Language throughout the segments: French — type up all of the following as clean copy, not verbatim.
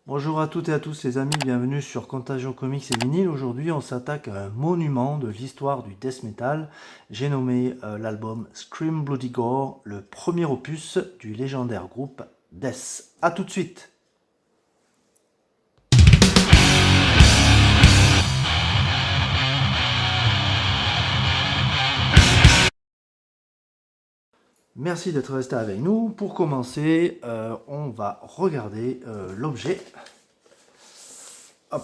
Bonjour à toutes et à tous les amis, bienvenue sur Contagion Comics et Vinyle. Aujourd'hui on s'attaque à un monument de l'histoire du death metal. J'ai nommé l'album Scream Bloody Gore, le premier opus du légendaire groupe Death. A tout de suite. Merci d'être resté avec nous. Pour commencer, on va regarder l'objet. Hop,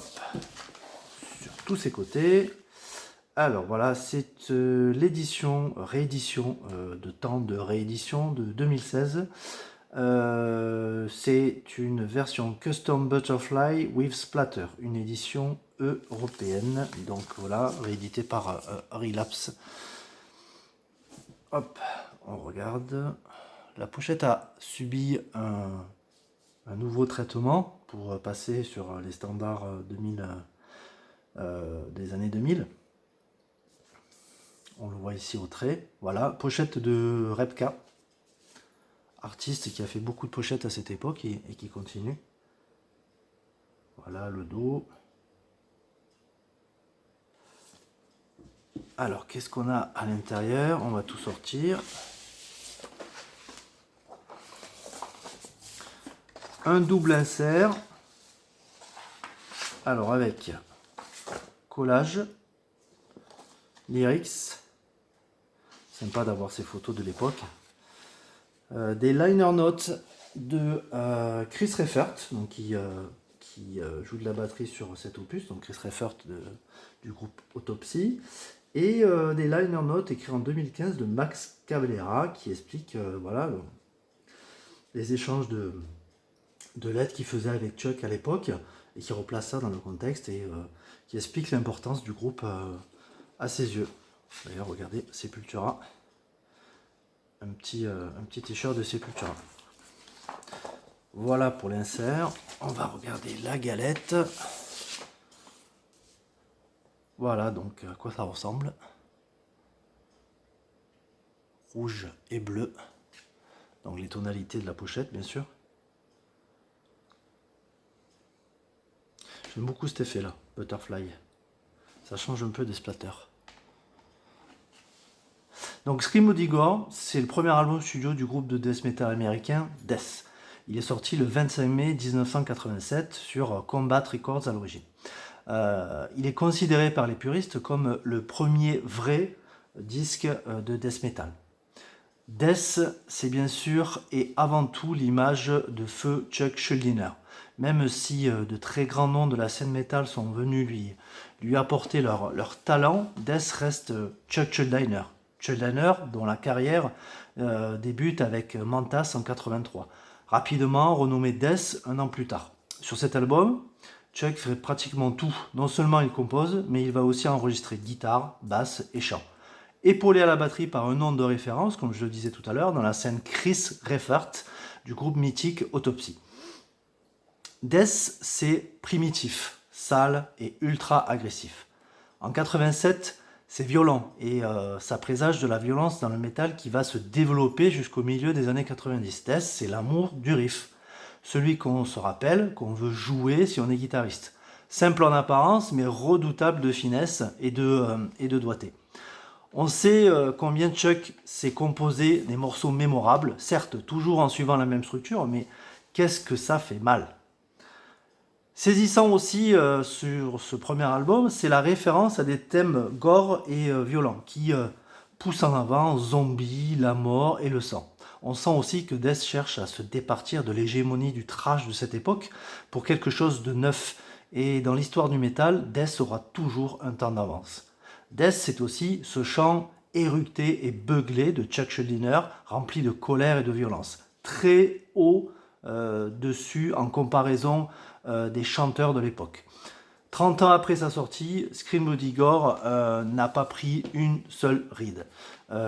sur tous ses côtés. Alors voilà, c'est réédition de temps de réédition de 2016. C'est une version Custom Butterfly with Splatter, une édition européenne. Donc voilà, réédité par Relapse. Hop, on regarde. La pochette a subi un nouveau traitement pour passer sur les standards 2000, des années 2000. On le voit ici au trait. Voilà, pochette de Repka, artiste qui a fait beaucoup de pochettes à cette époque et qui continue. Voilà le dos. Alors, qu'est-ce qu'on a à l'intérieur? On va tout sortir. Un double insert. Alors, avec collage, lyrics. Sympa d'avoir ces photos de l'époque. Des liner notes de Chris Reifert, donc qui joue de la batterie sur cet opus, donc Chris Reifert du groupe Autopsy, et des liner notes écrits en 2015 de Max Cavalera qui explique voilà, les échanges de lettres qu'il faisait avec Chuck à l'époque et qui replace ça dans le contexte et qui explique l'importance du groupe à ses yeux. D'ailleurs, regardez, Sepultura. Un petit t-shirt de Sepultura. Voilà pour l'insert. On va regarder la galette. Voilà donc à quoi ça ressemble. Rouge et bleu. Donc les tonalités de la pochette, bien sûr. J'aime beaucoup cet effet là, Butterfly. Ça change un peu des splatters. Donc Scream Bloody Gore, c'est le premier album studio du groupe de death metal américain Death. Il est sorti le 25 mai 1987 sur Combat Records à l'origine. Il est considéré par les puristes comme le premier vrai disque de death metal. Death, c'est bien sûr et avant tout l'image de feu Chuck Schuldiner. Même si de très grands noms de la scène metal sont venus lui apporter leur talent, Death reste Chuck Schuldiner. Schuldiner dont la carrière débute avec Mantas en 83. Rapidement renommé Death un an plus tard. Sur cet album, Chuck fait pratiquement tout. Non seulement il compose, mais il va aussi enregistrer guitare, basse et chant. Épaulé à la batterie par un nom de référence, comme je le disais tout à l'heure, dans la scène Chris Reifert du groupe mythique Autopsy. Death, c'est primitif, sale et ultra agressif. En 87, c'est violent et ça présage de la violence dans le métal qui va se développer jusqu'au milieu des années 90. Death, c'est l'amour du riff, celui qu'on se rappelle, qu'on veut jouer si on est guitariste. Simple en apparence, mais redoutable de finesse et de doigté. On sait combien Chuck s'est composé des morceaux mémorables, certes toujours en suivant la même structure, mais qu'est-ce que ça fait mal. Saisissant aussi sur ce premier album, c'est la référence à des thèmes gore et violents qui poussent en avant zombies, la mort et le sang. On sent aussi que Death cherche à se départir de l'hégémonie du thrash de cette époque pour quelque chose de neuf. Et dans l'histoire du métal, Death aura toujours un temps d'avance. Death, c'est aussi ce chant éructé et beuglé de Chuck Schuldiner, rempli de colère et de violence. Très haut dessus en comparaison des chanteurs de l'époque. 30 ans après sa sortie, Scream Bloody Gore n'a pas pris une seule ride.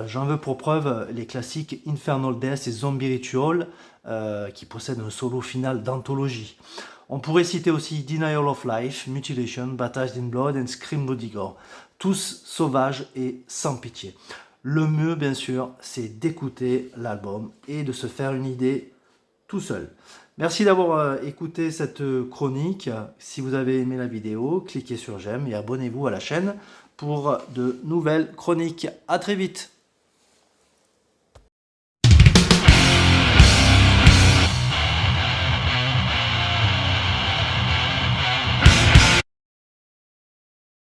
J'en veux pour preuve les classiques Infernal Death et Zombie Ritual qui possèdent un solo final d'anthologie. On pourrait citer aussi Denial of Life, Mutilation, Baptized in Blood et Scream Bloody Gore. Tous sauvages et sans pitié. Le mieux, bien sûr, c'est d'écouter l'album et de se faire une idée tout seul. Merci d'avoir écouté cette chronique. Si vous avez aimé la vidéo, cliquez sur j'aime et abonnez-vous à la chaîne pour de nouvelles chroniques. À très vite.